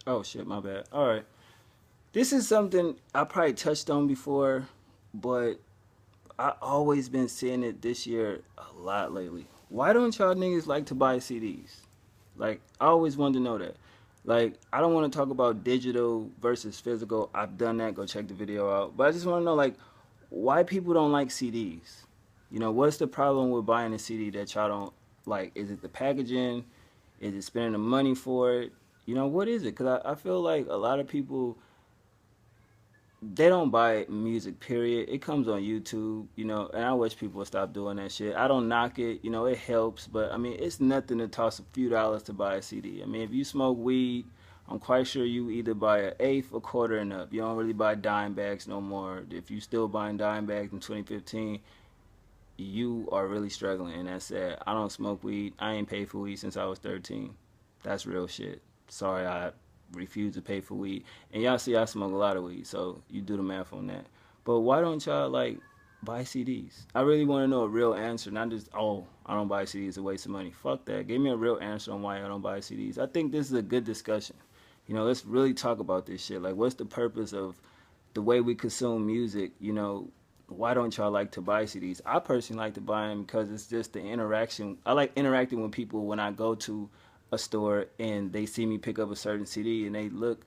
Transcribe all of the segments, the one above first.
Oh shit, my bad. All right. This is something I probably touched on before, but I always been seeing it this year a lot lately. Why don't y'all niggas like to buy CDs? Like, I always wanted to know that. Like, I don't want to talk about digital versus physical. I've done that. Go check the video out. But I just want to know, like, why people don't like CDs. You know, what's the problem with buying a CD that y'all don't like? Is it the packaging? Is it spending the money for it? You know, what is it? Because I feel like a lot of people, they don't buy music, period. It comes on YouTube, you know, and I wish people would stop doing that shit. I don't knock it, you know, it helps, but I mean, it's nothing to toss a few dollars to buy a CD. I mean, if you smoke weed, I'm quite sure you either buy an eighth, a quarter, and up. You don't really buy dime bags no more. If you still buying dime bags in 2015, you are really struggling, and that's sad. I don't smoke weed. I ain't paid for weed since I was 13. That's real shit. Sorry, I refuse to pay for weed. And y'all see, I smoke a lot of weed, so you do the math on that. But why don't y'all like buy CDs? I really want to know a real answer, not just I don't buy CDs, it's a waste of money. Fuck that. Give me a real answer on why I don't buy CDs. I think this is a good discussion. You know, let's really talk about this shit. Like, what's the purpose of the way we consume music? You know, why don't y'all like to buy CDs? I personally like to buy them because it's just the interaction. I like interacting with people when I go to a store and they see me pick up a certain CD and they look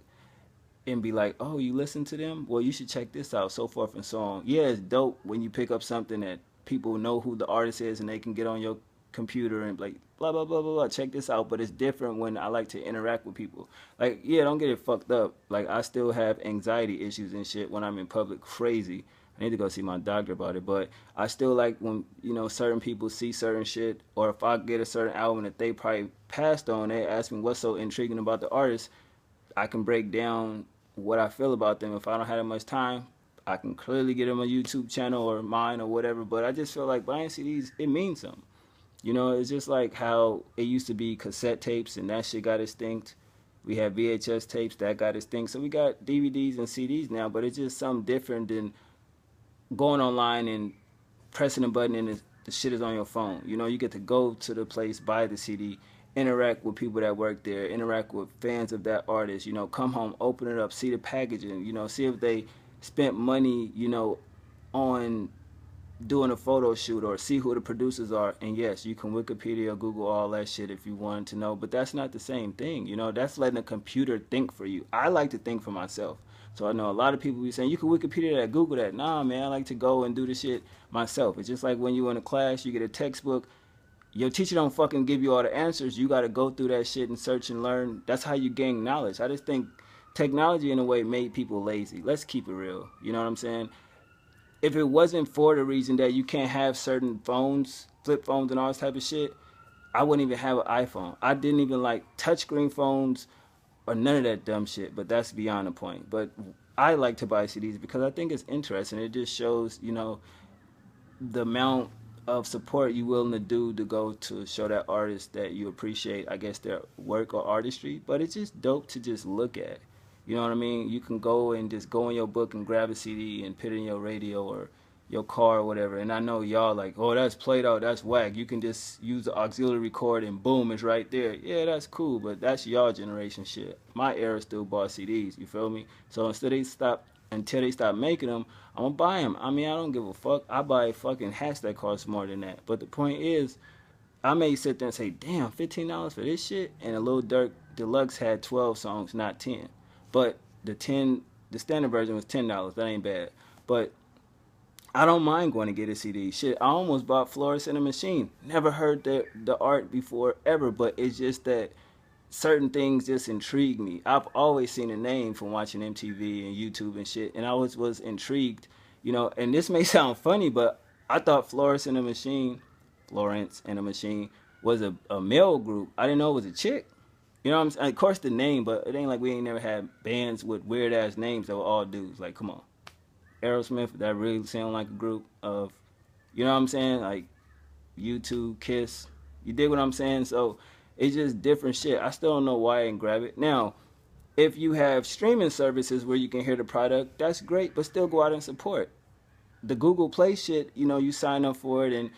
and be like, "Oh, you listen to them? Well, you should check this out." So forth and so on. Yeah, it's dope when you pick up something that people know who the artist is and they can get on your computer and be like, blah blah blah blah blah. Check this out. But it's different when I like to interact with people. Like, yeah, don't get it fucked up. Like, I still have anxiety issues and shit when I'm in public. Crazy. I need to go see my doctor about it. But I still like when, you know, certain people see certain shit, or if I get a certain album that they probably passed on, they ask me what's so intriguing about the artist. I can break down what I feel about them. If I don't have that much time, I can clearly get them a YouTube channel or mine or whatever. But I just feel like buying CDs, it means something. You know, it's just like how it used to be cassette tapes and that shit got extinct. We have VHS tapes that got extinct. So we got DVDs and CDs now, but it's just something different than going online and pressing a button and the shit is on your phone. You know, you get to go to the place, buy the CD, interact with people that work there, interact with fans of that artist. You know, come home, open it up, see the packaging. You know, see if they spent money. You know, on doing a photo shoot, or see who the producers are. And yes, you can Wikipedia, Google all that shit if you wanted to know, but that's not the same thing. You know, that's letting a computer think for you. I like to think for myself. So I know a lot of people be saying you can Wikipedia that, Google that. Nah, man, I like to go and do the shit myself. It's just like when you in a class, you get a textbook. Your teacher don't fucking give you all the answers. You got to go through that shit and search and learn. That's how you gain knowledge. I just think technology in a way made people lazy. Let's keep it real. You know what I'm saying? If it wasn't for the reason that you can't have certain phones, flip phones and all this type of shit, I wouldn't even have an iPhone. I didn't even like touchscreen phones or none of that dumb shit, but that's beyond the point. But I like to buy CDs because I think it's interesting. It just shows, you know, the amount of support you willing to do to go to show that artist that you appreciate, I guess, their work or artistry. But it's just dope to just look at. You know what I mean? You can go and just go in your book and grab a CD and put it in your radio or your car or whatever. And I know y'all like, oh, that's played out, that's whack. You can just use the auxiliary cord and boom, it's right there. Yeah, that's cool, but that's y'all generation shit. My era still bought CDs. You feel me? So until they stop making them, I'm gonna buy them. I mean, I don't give a fuck. I buy fucking hats that cost more than that. But the point is, I may sit there and say, damn, $15 for this shit. And a Lil Durk Deluxe had 12 songs, not 10. But the standard version was $10. That ain't bad. But I don't mind going to get a CD. Shit, I almost bought Florence and the Machine. Never heard the art before ever, but it's just that certain things just intrigue me. I've always seen a name from watching MTV and YouTube and shit, and I was intrigued, you know. And this may sound funny, but I thought Florence and the Machine was a male group. I didn't know it was a chick. You know what I'm saying? Of course the name, but it ain't like we ain't never had bands with weird ass names that were all dudes. Like, come on. Aerosmith, that really sound like a group of, you know what I'm saying? Like U2, Kiss. You dig what I'm saying? So it's just different shit. I still don't know why I didn't grab it. Now, if you have streaming services where you can hear the product, that's great, but still go out and support. The Google Play shit, you know, you sign up for it and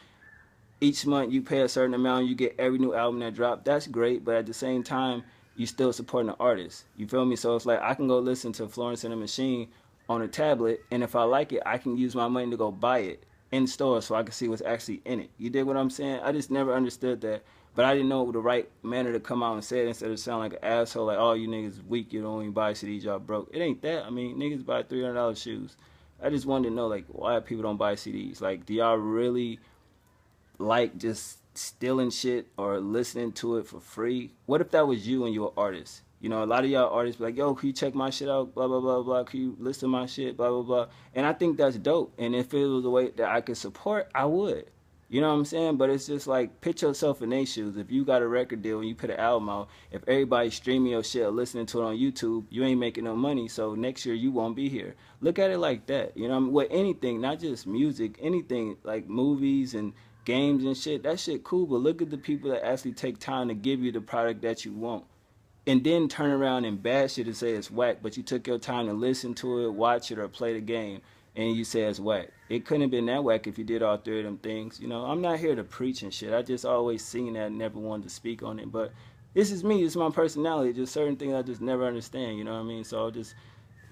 each month you pay a certain amount, you get every new album that dropped. That's great, but at the same time, you still supporting the artist. You feel me? So it's like I can go listen to Florence and the Machine on a tablet, and if I like it, I can use my money to go buy it in store so I can see what's actually in it. You dig what I'm saying? I just never understood that, but I didn't know the right manner to come out and say it instead of sound like an asshole, like, oh, you niggas weak, you don't even buy CDs, y'all broke. It ain't that. I mean, niggas buy $300 shoes. I just wanted to know, like, why people don't buy CDs. Like, do y'all really like just stealing shit or listening to it for free? What if that was you and you're an artist? You know, a lot of y'all artists be like, yo, can you check my shit out? Blah, blah, blah, blah. Can you listen to my shit? Blah, blah, blah. And I think that's dope. And if it was a way that I could support, I would. You know what I'm saying? But it's just like, put yourself in their shoes. If you got a record deal and you put an album out, if everybody's streaming your shit or listening to it on YouTube, you ain't making no money. So next year you won't be here. Look at it like that. You know what I mean? With anything, not just music, anything like movies and games and shit, that shit cool. But look at the people that actually take time to give you the product that you want, and then turn around and bash it and say it's whack, but you took your time to listen to it, watch it, or play the game, and you say it's whack. It couldn't have been that whack if you did all three of them things. You know, I'm not here to preach and shit. I just always seen that and never wanted to speak on it. But this is me. It's my personality. Just certain things I just never understand. You know what I mean? So I just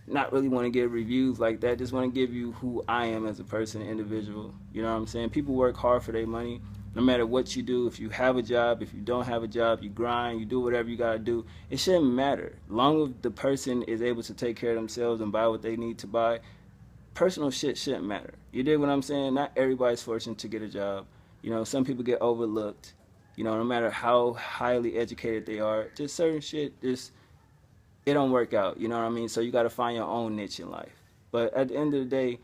not really want to give reviews like that. Just want to give you who I am as a person, individual. You know what I'm saying? People work hard for their money. No matter what you do, if you have a job, if you don't have a job, you grind, you do whatever you gotta do. It shouldn't matter. Long as the person is able to take care of themselves and buy what they need to buy, personal shit shouldn't matter. You dig what I'm saying? Not everybody's fortunate to get a job. You know, some people get overlooked. You know, no matter how highly educated they are, just certain shit, just it don't work out. You know what I mean? So you gotta find your own niche in life. But at the end of the day,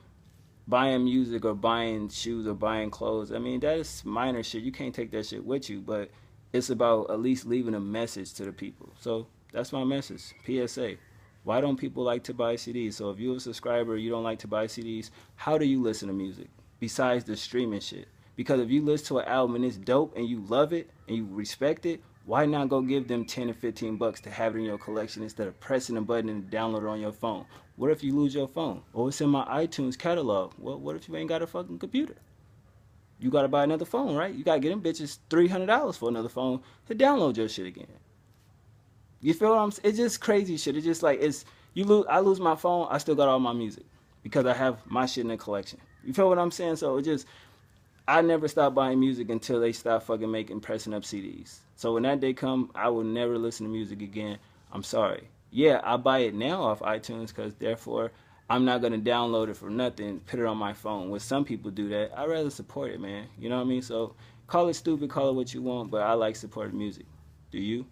buying music or buying shoes or buying clothes, I mean, that is minor shit. You can't take that shit with you, but it's about at least leaving a message to the people. So that's my message. PSA. Why don't people like to buy CDs? So if you're a subscriber, you don't like to buy CDs, how do you listen to music besides the streaming shit? Because if you listen to an album and it's dope and you love it and you respect it, why not go give them 10 or 15 bucks to have it in your collection instead of pressing a button and download it on your phone? What if you lose your phone? Oh, it's in my iTunes catalog. Well, what if you ain't got a fucking computer? You gotta buy another phone, right? You gotta get them bitches $300 for another phone to download your shit again. You feel what I'm saying? It's just crazy shit. It's just like it's you lose. I lose my phone. I still got all my music because I have my shit in the collection. You feel what I'm saying? So it just I never stop buying music until they stop fucking making pressing up CDs. So when that day come, I will never listen to music again. I'm sorry. Yeah, I buy it now off iTunes because therefore I'm not gonna download it for nothing, put it on my phone. When some people do that, I'd rather support it, man. You know what I mean? So call it stupid, call it what you want, but I like supporting music. Do you?